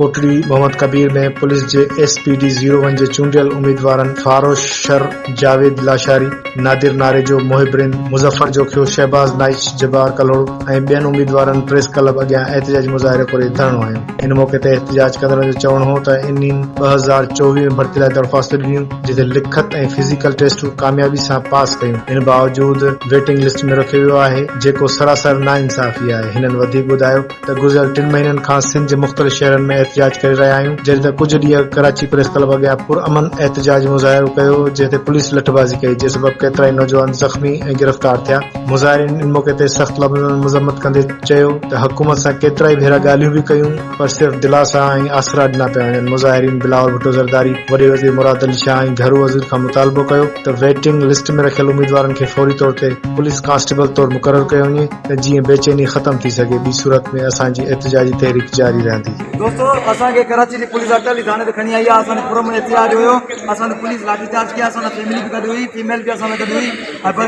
कोटड़ी मोहम्मद कबीर में पुलिस जे SPD 01 जे चूंडियल उम्मीदवारनि फारोशर Javed Lashari, Nadir नारेजो, मोहिब्रिन Muzaffar Jokhio, Shahbaz nice, जबार कलोड़ ऐं ॿियनि उम्मीदवारनि प्रेस क्लब अॻियां एहतिजाजी मुज़ाहिरो करे धरणो हयो। इन मौक़े ते एहतिजाज कंदड़नि जो चवणु हो त इन्हनि 2024 में भर्ती लाइ दरख़्वास्त ॾिनियूं जिते लिखत ऐं फिज़िकल टेस्टूं कामयाबी सां पास कयूं। इन बावजूद वेटिंग लिस्ट में रखियो वियो आहे, जेको सरासर नाइंसाफ़ी आहे। हिननि वधीक ॿुधायो त गुज़िरियल 3 महीननि खां सिंध जे मुख़्तलिफ़ शहरनि में एहतिजाज करे रहिया आहियूं, जॾहिं त कुझु ॾींहं कराची प्रेस क्लब अॻियां पुरअमन एहतिजाजी मुज़ाहिरो कयो, जंहिं ते पुलिस लठबाज़ी कई, जंहिं सबबि केतिराई नौजवान ज़ख़्मी ऐं गिरफ़्तार थिया। मुज़ाहिरीन इन मौक़े ते सख़्त लफ़्ज़नि में मज़म्मत कंदे चयो त हुकूमत सां केतिराई भेरा ॻाल्हियूं बि कयूं, पर सिर्फ़ दिलासा ऐं आसरा ॾिना पिया वञनि। मुज़ाहिरीन बिलावल भुट्टो ज़रदारी, वॾे वज़ीर मुराद अली शाह ऐं घरू वज़ीर खां मुतालबो कयो त वेटिंग लिस्ट में रखियल उम्मीदवारनि खे फौरी तौर ते पुलिस कांस्टेबल तौरु मुक़ररु कयो वञे त जीअं बेचैनी ख़तम थी सघे। ॿी सूरत में असांजी एहतिजाजी तहरीक जारी रहंदी। दोस्तों, असांखे कराची जी पुलिस अटली थाने ते खणी आई आहे। असांजो पुरअमन एहतिजाज हुयो। असांजी पुलिस लाठीचार्ज किया, असांजी फैमिली भी गॾु हुई, फीमेल भी असां सां गॾु हुई ऐं पर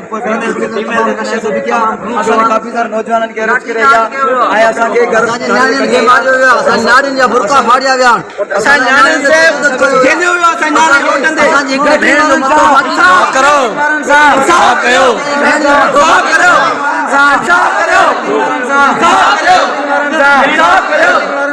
नशे भी किया। असांजे काफ़ी सारे नौजवाननि खे अरेस्ट करे विया ऐं असांखे घर न्याणियुनि खे मारियो वियो, असांजे न्याणियुनि जा बुरका फाड़िया विया, असांजे न्याणियुनि खे झेलियो वियो। असांजे न्याणियुनि खे रोडनि ते असांजी हिकिड़ी भेण जो मथो साफ़ करो, साफ़ कयो, साफ़ करो, साफ़ करो, साफ़ करो, साफ़ करो।